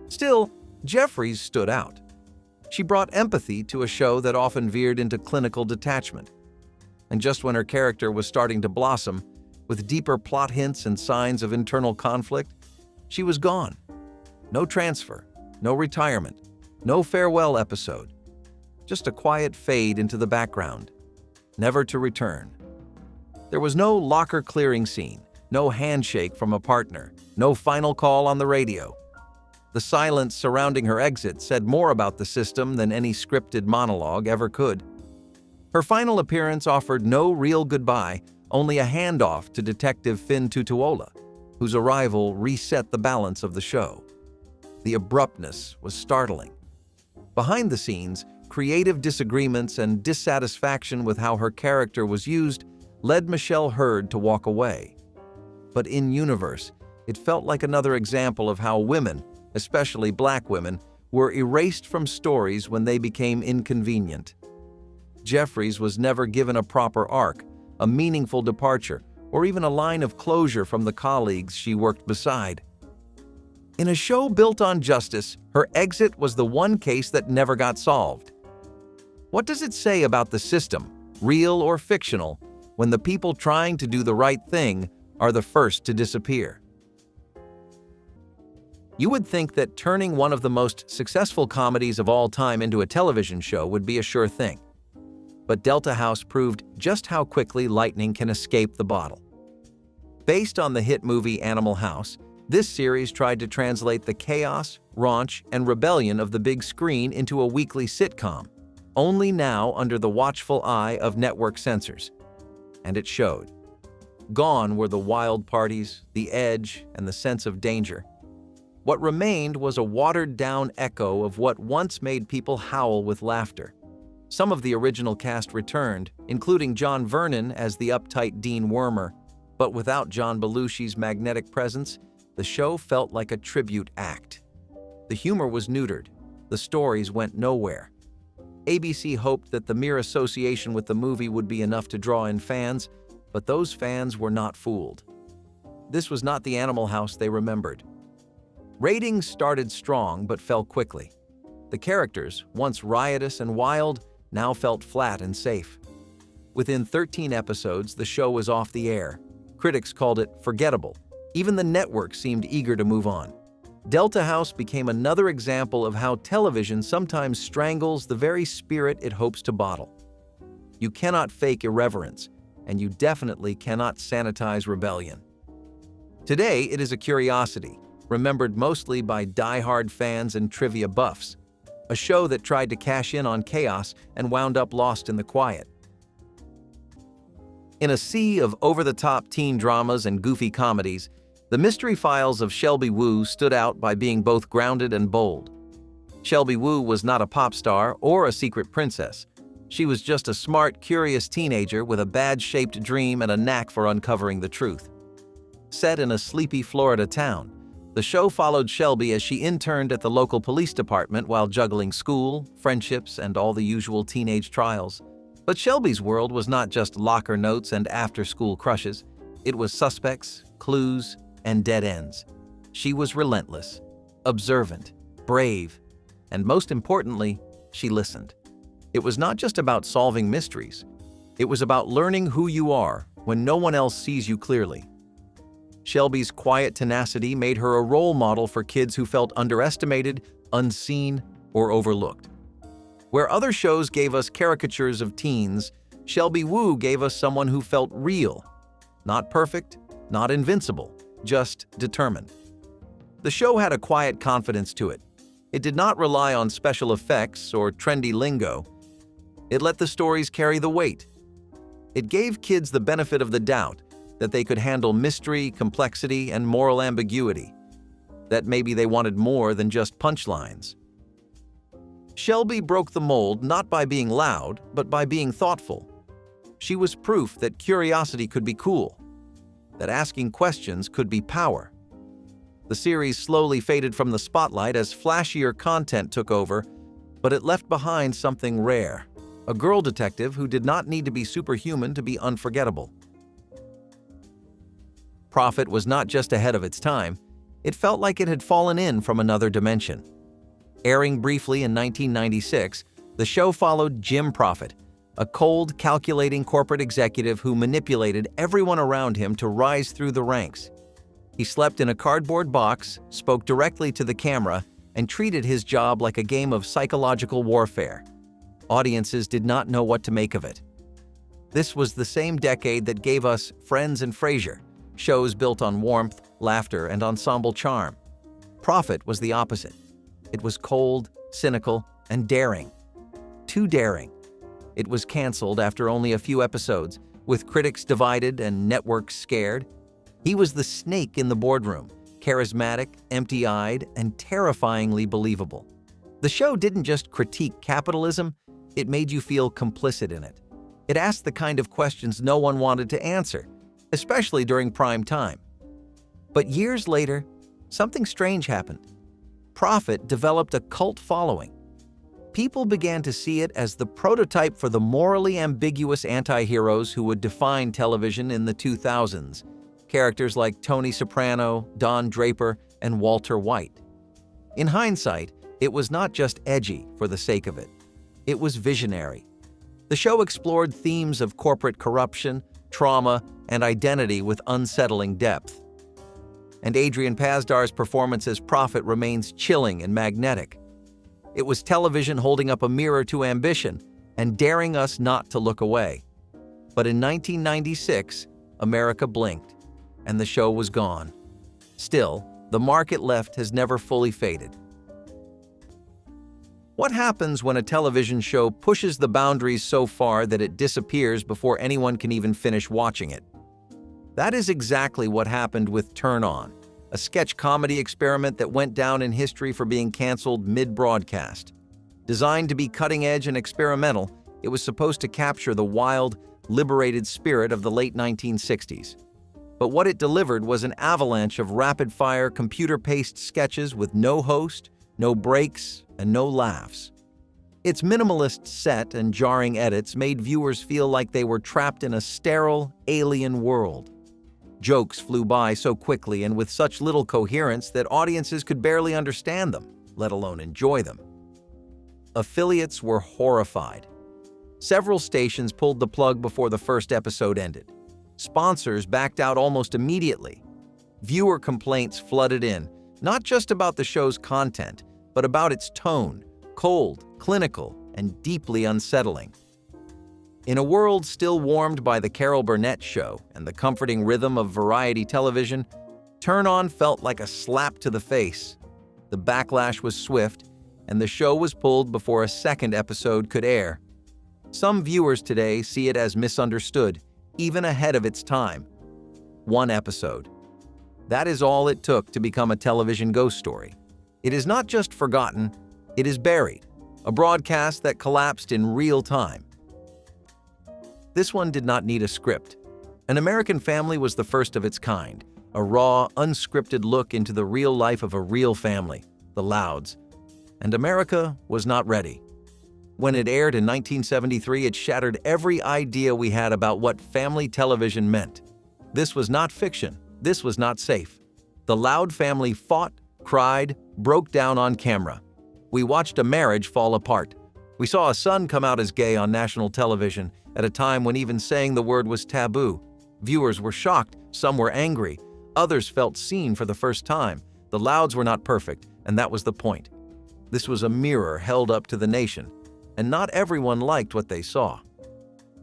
Still, Jeffries stood out. She brought empathy to a show that often veered into clinical detachment. And just when her character was starting to blossom, with deeper plot hints and signs of internal conflict, she was gone. No transfer, no retirement, no farewell episode. Just a quiet fade into the background, never to return. There was no locker clearing scene, no handshake from a partner, no final call on the radio. The silence surrounding her exit said more about the system than any scripted monologue ever could. Her final appearance offered no real goodbye, only a handoff to Detective Finn Tutuola, whose arrival reset the balance of the show. The abruptness was startling. Behind the scenes, creative disagreements and dissatisfaction with how her character was used led Michelle Hurd to walk away. But in universe, it felt like another example of how women, especially Black women, were erased from stories when they became inconvenient. Jeffries was never given a proper arc, a meaningful departure, or even a line of closure from the colleagues she worked beside. In a show built on justice, her exit was the one case that never got solved. What does it say about the system, real or fictional, when the people trying to do the right thing are the first to disappear? You would think that turning one of the most successful comedies of all time into a television show would be a sure thing. But Delta House proved just how quickly lightning can escape the bottle. Based on the hit movie Animal House, this series tried to translate the chaos, raunch, and rebellion of the big screen into a weekly sitcom, only now under the watchful eye of network censors. And it showed. Gone were the wild parties, the edge, and the sense of danger. What remained was a watered-down echo of what once made people howl with laughter. Some of the original cast returned, including John Vernon as the uptight Dean Wormer, but without John Belushi's magnetic presence, the show felt like a tribute act. The humor was neutered, the stories went nowhere. ABC hoped that the mere association with the movie would be enough to draw in fans, but those fans were not fooled. This was not the Animal House they remembered. Ratings started strong but fell quickly. The characters, once riotous and wild, now felt flat and safe. Within 13 episodes, the show was off the air. Critics called it forgettable. Even the network seemed eager to move on. Delta House became another example of how television sometimes strangles the very spirit it hopes to bottle. You cannot fake irreverence, and you definitely cannot sanitize rebellion. Today, it is a curiosity, remembered mostly by die-hard fans and trivia buffs, a show that tried to cash in on chaos and wound up lost in the quiet. In a sea of over-the-top teen dramas and goofy comedies, the mystery files of Shelby Woo stood out by being both grounded and bold. Shelby Woo was not a pop star or a secret princess. She was just a smart, curious teenager with a badge-shaped dream and a knack for uncovering the truth. Set in a sleepy Florida town, the show followed Shelby as she interned at the local police department while juggling school, friendships, and all the usual teenage trials. But Shelby's world was not just locker notes and after-school crushes. It was suspects, clues, and dead ends. She was relentless, observant, brave, and most importantly, she listened. It was not just about solving mysteries. It was about learning who you are when no one else sees you clearly. Shelby's quiet tenacity made her a role model for kids who felt underestimated, unseen, or overlooked. Where other shows gave us caricatures of teens, Shelby Woo gave us someone who felt real. Not perfect, not invincible, just determined. The show had a quiet confidence to it. It did not rely on special effects or trendy lingo. It let the stories carry the weight. It gave kids the benefit of the doubt that they could handle mystery, complexity, and moral ambiguity, that maybe they wanted more than just punchlines. Shelby broke the mold not by being loud, but by being thoughtful. She was proof that curiosity could be cool, that asking questions could be power. The series slowly faded from the spotlight as flashier content took over, but it left behind something rare, a girl detective who did not need to be superhuman to be unforgettable. Prophet was not just ahead of its time, it felt like it had fallen in from another dimension. Airing briefly in 1996, the show followed Jim Prophet, a cold, calculating corporate executive who manipulated everyone around him to rise through the ranks. He slept in a cardboard box, spoke directly to the camera, and treated his job like a game of psychological warfare. Audiences did not know what to make of it. This was the same decade that gave us Friends and Frasier, shows built on warmth, laughter, and ensemble charm. Prophet was the opposite. It was cold, cynical, and daring. Too daring. It was canceled after only a few episodes, with critics divided and networks scared. He was the snake in the boardroom, charismatic, empty-eyed, and terrifyingly believable. The show didn't just critique capitalism, it made you feel complicit in it. It asked the kind of questions no one wanted to answer, especially during prime time. But years later, something strange happened. Prophet developed a cult following. People began to see it as the prototype for the morally ambiguous anti-heroes who would define television in the 2000s. Characters like Tony Soprano, Don Draper, and Walter White. In hindsight, it was not just edgy for the sake of it. It was visionary. The show explored themes of corporate corruption, trauma, and identity with unsettling depth. And Adrian Pasdar's performance as Prophet remains chilling and magnetic. It was television holding up a mirror to ambition and daring us not to look away. But in 1996, America blinked, and the show was gone. Still, the mark it left has never fully faded. What happens when a television show pushes the boundaries so far that it disappears before anyone can even finish watching it? That is exactly what happened with Turnon, a sketch comedy experiment that went down in history for being canceled mid-broadcast. Designed to be cutting-edge and experimental, it was supposed to capture the wild, liberated spirit of the late 1960s. But what it delivered was an avalanche of rapid-fire, computer-paced sketches with no host, no breaks, and no laughs. Its minimalist set and jarring edits made viewers feel like they were trapped in a sterile, alien world. Jokes flew by so quickly and with such little coherence that audiences could barely understand them, let alone enjoy them. Affiliates were horrified. Several stations pulled the plug before the first episode ended. Sponsors backed out almost immediately. Viewer complaints flooded in, not just about the show's content, but about its tone, cold, clinical, and deeply unsettling. In a world still warmed by the Carol Burnett show and the comforting rhythm of variety television, Turnon felt like a slap to the face. The backlash was swift, and the show was pulled before a second episode could air. Some viewers today see it as misunderstood, even ahead of its time. One episode. That is all it took to become a television ghost story. It is not just forgotten, it is buried, a broadcast that collapsed in real time. This one did not need a script. An American Family was the first of its kind, a raw, unscripted look into the real life of a real family, the Louds. And America was not ready. When it aired in 1973, it shattered every idea we had about what family television meant. This was not fiction. This was not safe. The Loud family fought, cried, broke down on camera. We watched a marriage fall apart. We saw a son come out as gay on national television at a time when even saying the word was taboo. Viewers were shocked, some were angry, others felt seen for the first time. The Louds were not perfect, and that was the point. This was a mirror held up to the nation, and not everyone liked what they saw.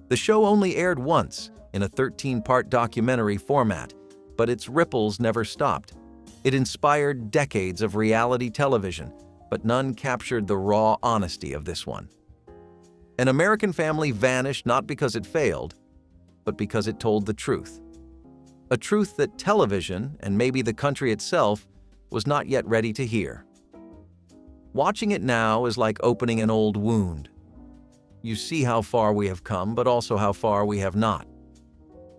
The show only aired once, in a 13-part documentary format, but its ripples never stopped. It inspired decades of reality television, but none captured the raw honesty of this one. An American Family vanished not because it failed, but because it told the truth. A truth that television, and maybe the country itself, was not yet ready to hear. Watching it now is like opening an old wound. You see how far we have come, but also how far we have not.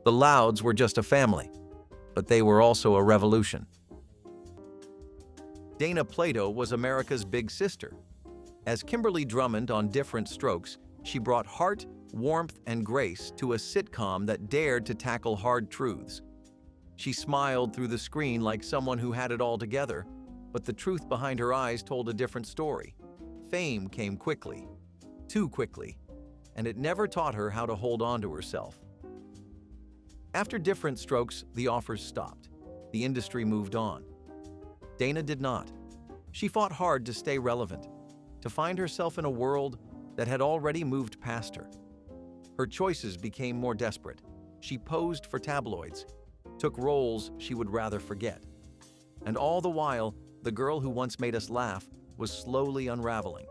The Louds were just a family, but they were also a revolution. Dana Plato was America's big sister. As Kimberly Drummond on Different Strokes, she brought heart, warmth, and grace to a sitcom that dared to tackle hard truths. She smiled through the screen like someone who had it all together, but the truth behind her eyes told a different story. Fame came quickly, too quickly, and it never taught her how to hold on to herself. After Different Strokes, the offers stopped. The industry moved on. Dana did not. She fought hard to stay relevant, to find herself in a world that had already moved past her. Her choices became more desperate. She posed for tabloids, took roles she would rather forget. And all the while, the girl who once made us laugh was slowly unraveling.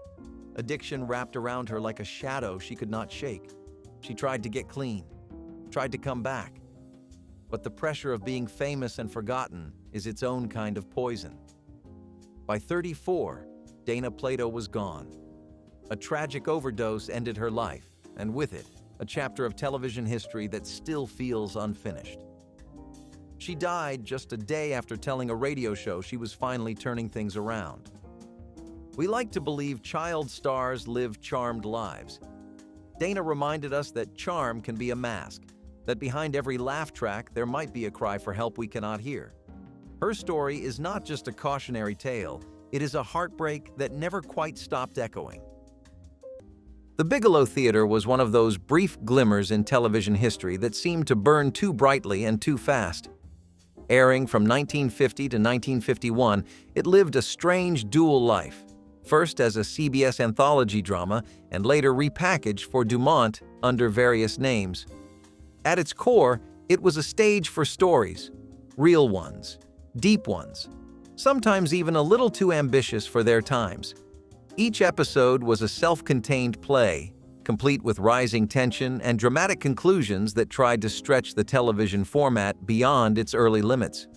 Addiction wrapped around her like a shadow she could not shake. She tried to get clean, tried to come back. But the pressure of being famous and forgotten is its own kind of poison. By 34, Dana Plato was gone. A tragic overdose ended her life, and with it, a chapter of television history that still feels unfinished. She died just a day after telling a radio show she was finally turning things around. We like to believe child stars live charmed lives. Dana reminded us that charm can be a mask, that behind every laugh track there might be a cry for help we cannot hear. Her story is not just a cautionary tale, it is a heartbreak that never quite stopped echoing. The Bigelow Theater was one of those brief glimmers in television history that seemed to burn too brightly and too fast. Airing from 1950 to 1951, it lived a strange dual life, first as a CBS anthology drama and later repackaged for Dumont under various names. At its core, it was a stage for stories, real ones, deep ones, sometimes even a little too ambitious for their times. Each episode was a self-contained play, complete with rising tension and dramatic conclusions that tried to stretch the television format beyond its early limits.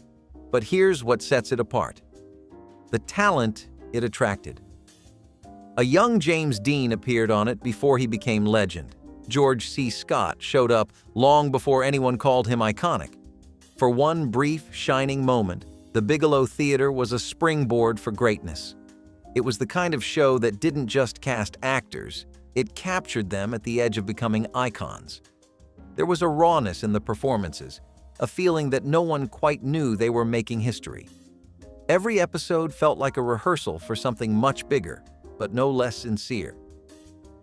But here's what sets it apart: the talent it attracted. A young James Dean appeared on it before he became legend. George C. Scott showed up long before anyone called him iconic. For one brief, shining moment, the Bigelow Theater was a springboard for greatness. It was the kind of show that didn't just cast actors, it captured them at the edge of becoming icons. There was a rawness in the performances, a feeling that no one quite knew they were making history. Every episode felt like a rehearsal for something much bigger, but no less sincere.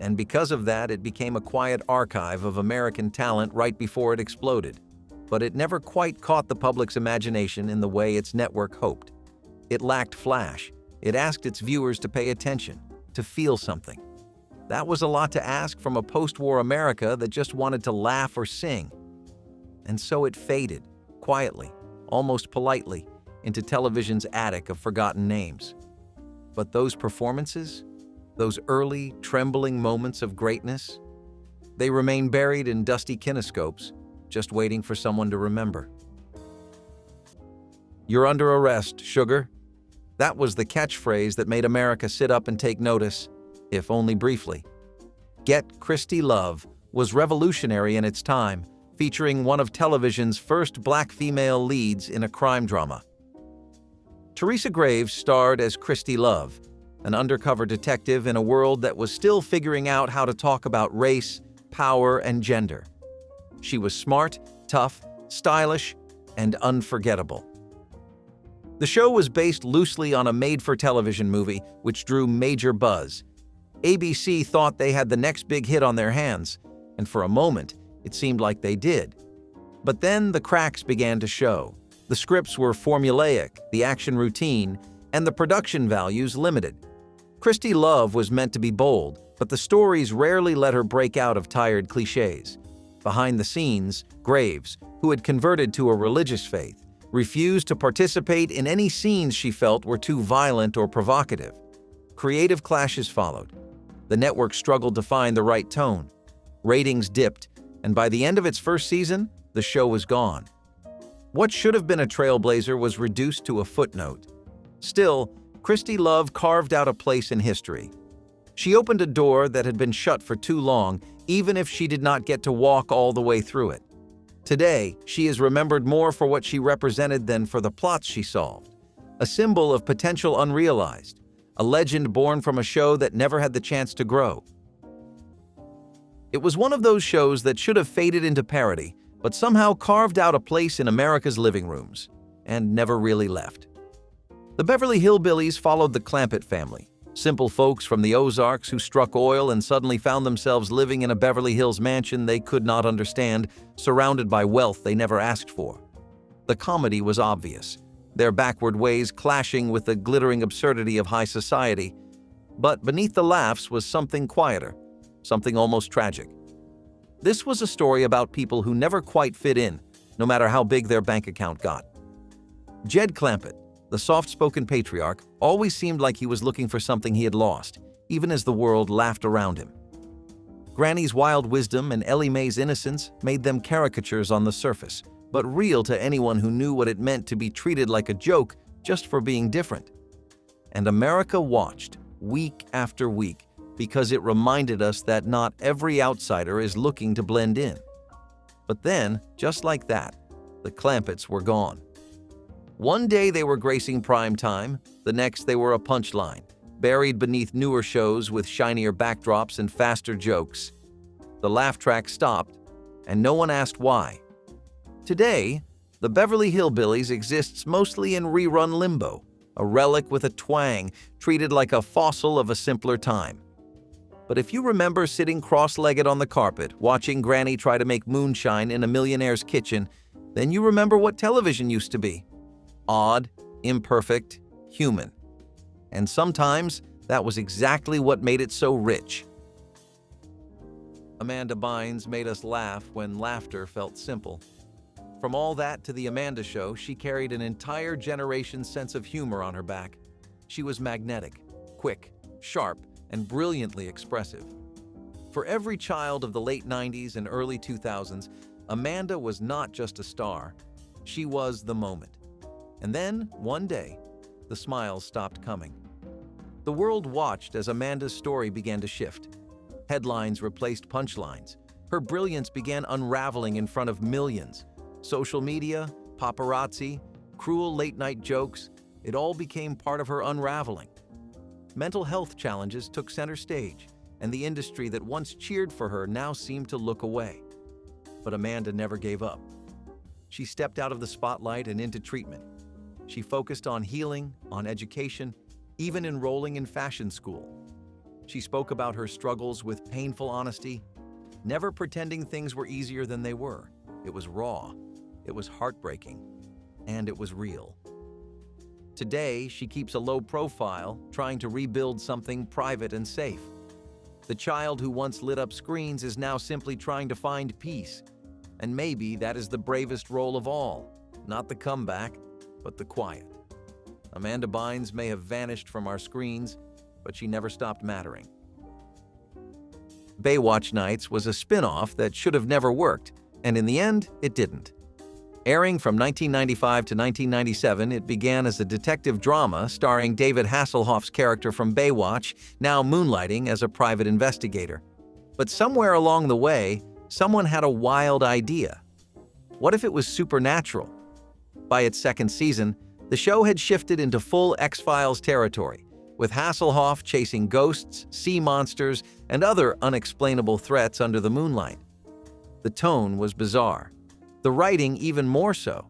And because of that, it became a quiet archive of American talent right before it exploded. But it never quite caught the public's imagination in the way its network hoped. It lacked flash. It asked its viewers to pay attention, to feel something. That was a lot to ask from a post-war America that just wanted to laugh or sing. And so it faded, quietly, almost politely, into television's attic of forgotten names. But those performances, those early, trembling moments of greatness, they remain buried in dusty kinescopes, just waiting for someone to remember. "You're under arrest, sugar." That was the catchphrase that made America sit up and take notice, if only briefly. Get Christy Love was revolutionary in its time, featuring one of television's first black female leads in a crime drama. Teresa Graves starred as Christy Love, an undercover detective in a world that was still figuring out how to talk about race, power, and gender. She was smart, tough, stylish, and unforgettable. The show was based loosely on a made-for-television movie, which drew major buzz. ABC thought they had the next big hit on their hands, and for a moment, it seemed like they did. But then the cracks began to show. The scripts were formulaic, the action routine, and the production values limited. Christy Love was meant to be bold, but the stories rarely let her break out of tired cliches. Behind the scenes, Graves, who had converted to a religious faith, refused to participate in any scenes she felt were too violent or provocative. Creative clashes followed. The network struggled to find the right tone. Ratings dipped, and by the end of its first season, the show was gone. What should have been a trailblazer was reduced to a footnote. Still, Christy Love carved out a place in history. She opened a door that had been shut for too long, even if she did not get to walk all the way through it. Today, she is remembered more for what she represented than for the plots she solved. A symbol of potential unrealized, a legend born from a show that never had the chance to grow. It was one of those shows that should have faded into parody, but somehow carved out a place in America's living rooms, and never really left. The Beverly Hillbillies followed the Clampett family, simple folks from the Ozarks who struck oil and suddenly found themselves living in a Beverly Hills mansion they could not understand, surrounded by wealth they never asked for. The comedy was obvious, their backward ways clashing with the glittering absurdity of high society. But beneath the laughs was something quieter, something almost tragic. This was a story about people who never quite fit in, no matter how big their bank account got. Jed Clampett, the soft-spoken patriarch, always seemed like he was looking for something he had lost, even as the world laughed around him. Granny's wild wisdom and Ellie Mae's innocence made them caricatures on the surface, but real to anyone who knew what it meant to be treated like a joke just for being different. And America watched, week after week, because it reminded us that not every outsider is looking to blend in. But then, just like that, the Clampetts were gone. One day they were gracing prime time, the next they were a punchline, buried beneath newer shows with shinier backdrops and faster jokes. The laugh track stopped, and no one asked why. Today, the Beverly Hillbillies exists mostly in rerun limbo, a relic with a twang, treated like a fossil of a simpler time. But if you remember sitting cross-legged on the carpet, watching Granny try to make moonshine in a millionaire's kitchen, then you remember what television used to be. Odd, imperfect, human. And sometimes, that was exactly what made it so rich. Amanda Bynes made us laugh when laughter felt simple. From all that to The Amanda Show, she carried an entire generation's sense of humor on her back. She was magnetic, quick, sharp, and brilliantly expressive. For every child of the late 90s and early 2000s, Amanda was not just a star, she was the moment. And then, one day, the smiles stopped coming. The world watched as Amanda's story began to shift. Headlines replaced punchlines. Her brilliance began unraveling in front of millions. Social media, paparazzi, cruel late-night jokes, it all became part of her unraveling. Mental health challenges took center stage, and the industry that once cheered for her now seemed to look away. But Amanda never gave up. She stepped out of the spotlight and into treatment. She focused on healing, on education, even enrolling in fashion school. She spoke about her struggles with painful honesty, never pretending things were easier than they were. It was raw, it was heartbreaking, and it was real. Today, she keeps a low profile, trying to rebuild something private and safe. The child who once lit up screens is now simply trying to find peace. And maybe that is the bravest role of all. Not the comeback, but the quiet. Amanda Bynes may have vanished from our screens, but she never stopped mattering. Baywatch Nights was a spin-off that should have never worked, And in the end, it didn't. Airing from 1995 to 1997, it began as a detective drama starring David Hasselhoff's character from Baywatch, now moonlighting as a private investigator. But somewhere along the way, someone had a wild idea. What if it was supernatural? By its second season, the show had shifted into full X-Files territory, with Hasselhoff chasing ghosts, sea monsters, and other unexplainable threats under the moonlight. The tone was bizarre. The writing even more so.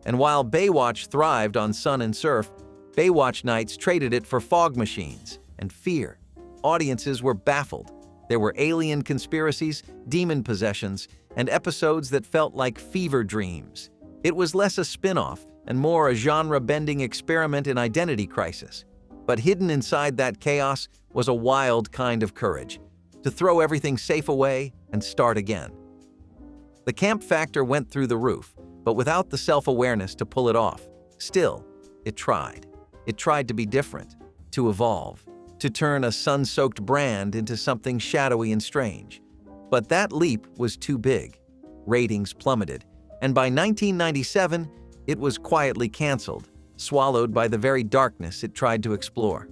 And while Baywatch thrived on sun and surf, Baywatch nights traded it for fog machines and fear. Audiences were baffled. There were alien conspiracies, demon possessions, and episodes that felt like fever dreams. It was less a spin-off and more a genre-bending experiment in identity crisis. But hidden inside that chaos was a wild kind of courage, to throw everything safe away and start again. The camp factor went through the roof, but without the self-awareness to pull it off. Still, it tried. It tried to be different, to evolve, to turn a sun-soaked brand into something shadowy and strange. But that leap was too big. Ratings plummeted, and by 1997, it was quietly canceled, swallowed by the very darkness it tried to explore.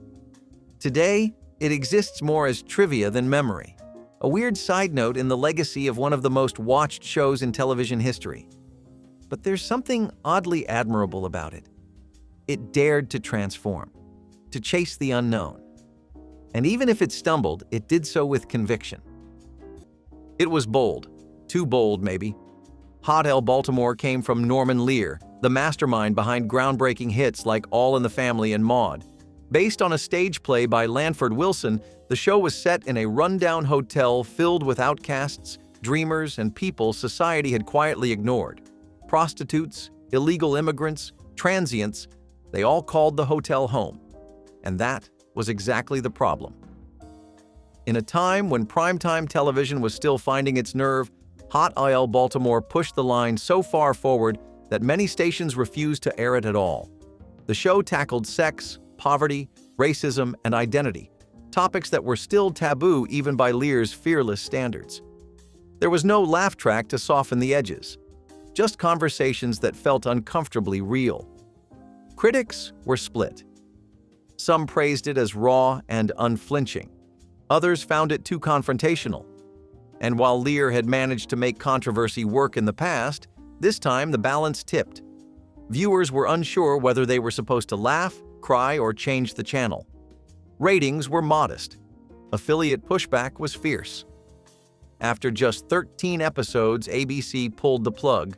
Today, it exists more as trivia than memory, a weird side note in the legacy of one of the most watched shows in television history. But there's something oddly admirable about it. It dared to transform, to chase the unknown. And even if it stumbled, it did so with conviction. It was bold, too bold maybe. Hot L Baltimore came from Norman Lear, the mastermind behind groundbreaking hits like All in the Family and Maude. Based on a stage play by Lanford Wilson, the show was set in a rundown hotel filled with outcasts, dreamers, and people society had quietly ignored. Prostitutes, illegal immigrants, transients, they all called the hotel home. And that was exactly the problem. In a time when primetime television was still finding its nerve, Hot IL Baltimore pushed the line so far forward that many stations refused to air it at all. The show tackled sex, poverty, racism, and identity, topics that were still taboo even by Lear's fearless standards. There was no laugh track to soften the edges, just conversations that felt uncomfortably real. Critics were split. Some praised it as raw and unflinching. Others found it too confrontational. And while Lear had managed to make controversy work in the past, this time the balance tipped. Viewers were unsure whether they were supposed to laugh, cry, or change the channel. Ratings were modest. Affiliate pushback was fierce. After just 13 episodes, ABC pulled the plug.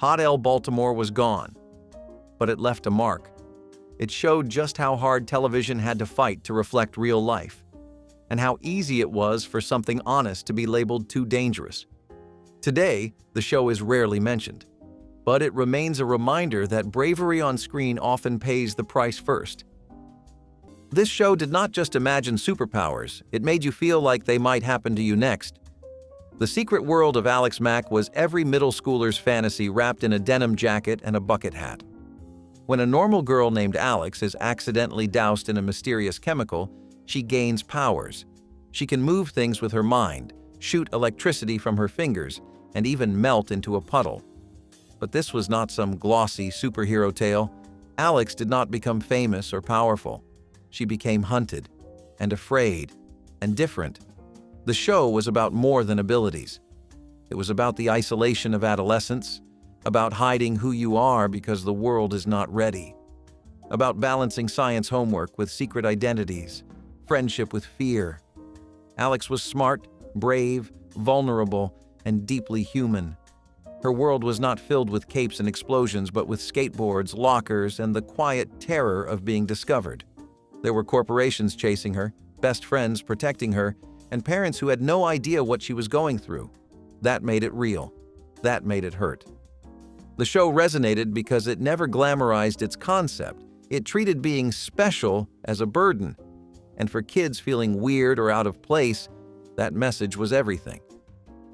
Hot L Baltimore was gone. But it left a mark. It showed just how hard television had to fight to reflect real life, and how easy it was for something honest to be labeled too dangerous. Today, the show is rarely mentioned, but it remains a reminder that bravery on screen often pays the price first. This show did not just imagine superpowers, it made you feel like they might happen to you next. The secret world of Alex Mack was every middle schooler's fantasy wrapped in a denim jacket and a bucket hat. When a normal girl named Alex is accidentally doused in a mysterious chemical, she gains powers. She can move things with her mind, shoot electricity from her fingers, and even melt into a puddle. But this was not some glossy superhero tale. Alex did not become famous or powerful. She became hunted, and afraid, and different. The show was about more than abilities. It was about the isolation of adolescence, about hiding who you are because the world is not ready, about balancing science homework with secret identities, friendship with fear. Alex was smart, brave, vulnerable, and deeply human. Her world was not filled with capes and explosions, but with skateboards, lockers, and the quiet terror of being discovered. There were corporations chasing her, best friends protecting her, and parents who had no idea what she was going through. That made it real. That made it hurt. The show resonated because it never glamorized its concept. It treated being special as a burden. And for kids feeling weird or out of place, that message was everything.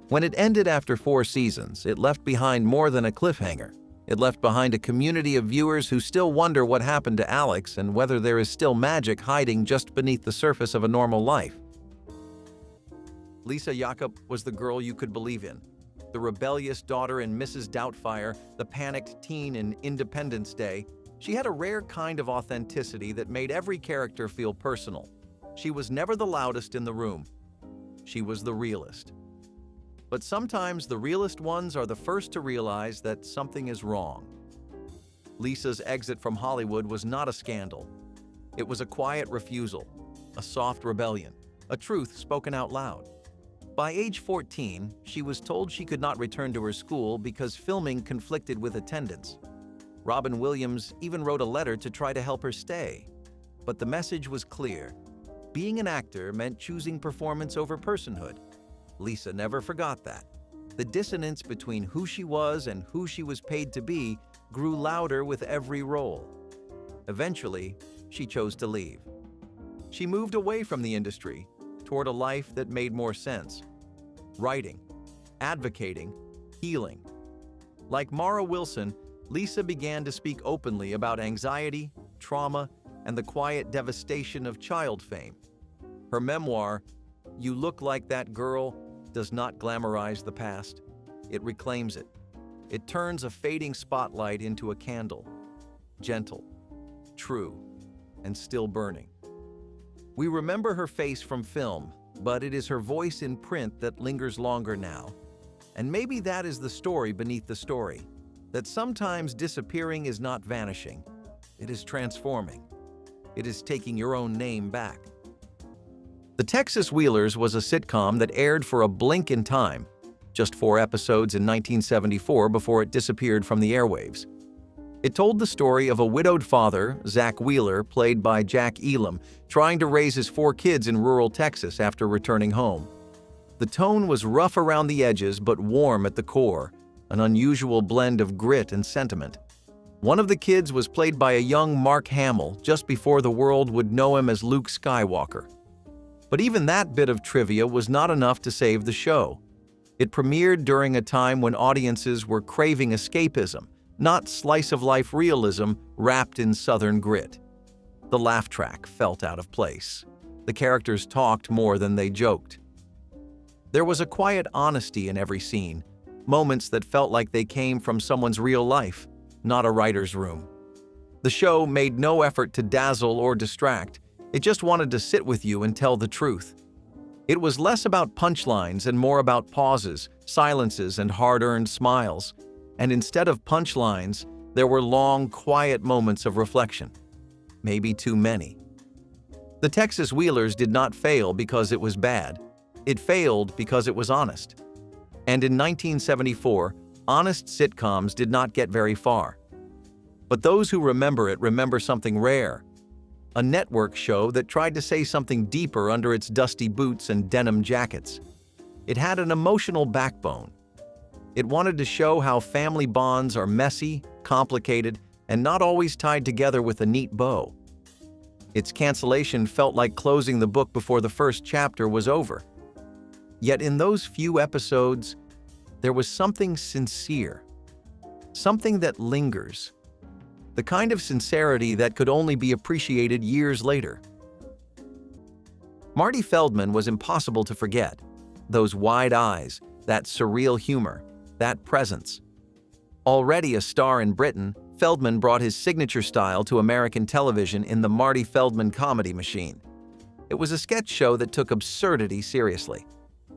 When it ended after 4 seasons, it left behind more than a cliffhanger. It left behind a community of viewers who still wonder what happened to Alex and whether there is still magic hiding just beneath the surface of a normal life. Lisa Jakob was the girl you could believe in. the rebellious daughter in Mrs. Doubtfire, the panicked teen in Independence Day, she had a rare kind of authenticity that made every character feel personal. She was never the loudest in the room. She was the realest. But sometimes the realest ones are the first to realize that something is wrong. Lisa's exit from Hollywood was not a scandal. It was a quiet refusal, a soft rebellion, a truth spoken out loud. By age 14, she was told she could not return to her school because filming conflicted with attendance. Robin Williams even wrote a letter to try to help her stay. But the message was clear. Being an actor meant choosing performance over personhood. Lisa never forgot that. The dissonance between who she was and who she was paid to be grew louder with every role. Eventually, she chose to leave. She moved away from the industry toward a life that made more sense. Writing, advocating, healing. Like Mara Wilson, Lisa began to speak openly about anxiety, trauma, and the quiet devastation of child fame. Her memoir, You Look Like That Girl, does not glamorize the past. It reclaims it. It turns a fading spotlight into a candle. Gentle, true, and still burning. We remember her face from film, but it is her voice in print that lingers longer now. And maybe that is the story beneath the story, that sometimes disappearing is not vanishing. It is transforming. It is taking your own name back. The Texas Wheelers was a sitcom that aired for a blink in time, just 4 episodes in 1974 before it disappeared from the airwaves. It told the story of a widowed father, Zach Wheeler, played by Jack Elam, trying to raise his 4 kids in rural Texas after returning home. The tone was rough around the edges but warm at the core, an unusual blend of grit and sentiment. One of the kids was played by a young Mark Hamill just before the world would know him as Luke Skywalker. But even that bit of trivia was not enough to save the show. It premiered during a time when audiences were craving escapism, not slice-of-life realism wrapped in Southern grit. The laugh track felt out of place. The characters talked more than they joked. There was a quiet honesty in every scene, moments that felt like they came from someone's real life, not a writer's room. The show made no effort to dazzle or distract. It just wanted to sit with you and tell the truth. It was less about punchlines and more about pauses, silences, and hard-earned smiles. And instead of punchlines, there were long, quiet moments of reflection. Maybe too many. The Texas Wheelers did not fail because it was bad. It failed because it was honest. And in 1974, honest sitcoms did not get very far. But those who remember it remember something rare. A network show that tried to say something deeper under its dusty boots and denim jackets. It had an emotional backbone. It wanted to show how family bonds are messy, complicated, and not always tied together with a neat bow. Its cancellation felt like closing the book before the first chapter was over. Yet in those few episodes, there was something sincere, something that lingers, the kind of sincerity that could only be appreciated years later. Marty Feldman was impossible to forget. Those wide eyes, that surreal humor, that presence. Already a star in Britain, Feldman brought his signature style to American television in The Marty Feldman Comedy Machine. It was a sketch show that took absurdity seriously.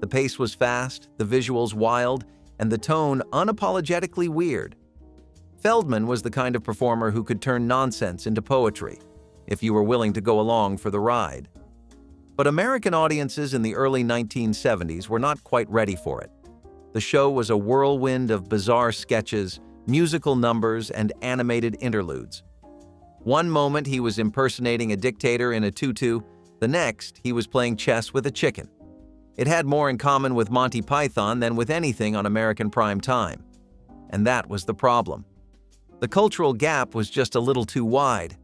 The pace was fast, the visuals wild, and the tone unapologetically weird. Feldman was the kind of performer who could turn nonsense into poetry, if you were willing to go along for the ride. But American audiences in the early 1970s were not quite ready for it. The show was a whirlwind of bizarre sketches, musical numbers, and animated interludes. One moment he was impersonating a dictator in a tutu, the next he was playing chess with a chicken. It had more in common with Monty Python than with anything on American prime time. And that was the problem. The cultural gap was just a little too wide.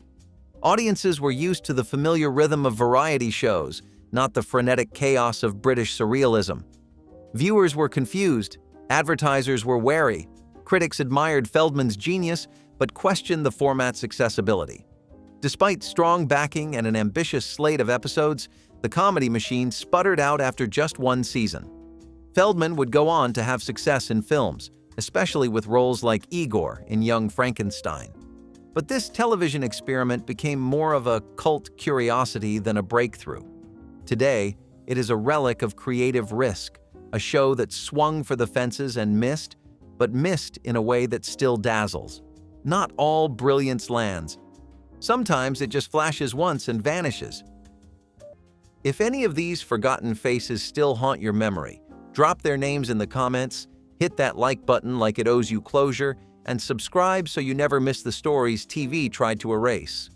Audiences were used to the familiar rhythm of variety shows, not the frenetic chaos of British surrealism. Viewers were confused, advertisers were wary, critics admired Feldman's genius but questioned the format's accessibility. Despite strong backing and an ambitious slate of episodes, the Comedy Machine sputtered out after just 1 season. Feldman would go on to have success in films, especially with roles like Igor in Young Frankenstein. But this television experiment became more of a cult curiosity than a breakthrough. Today, it is a relic of creative risk, a show that swung for the fences and missed, but missed in a way that still dazzles. Not all brilliance lands. Sometimes it just flashes once and vanishes. If any of these forgotten faces still haunt your memory, drop their names in the comments, hit that like button like it owes you closure, and subscribe so you never miss the stories TV tried to erase.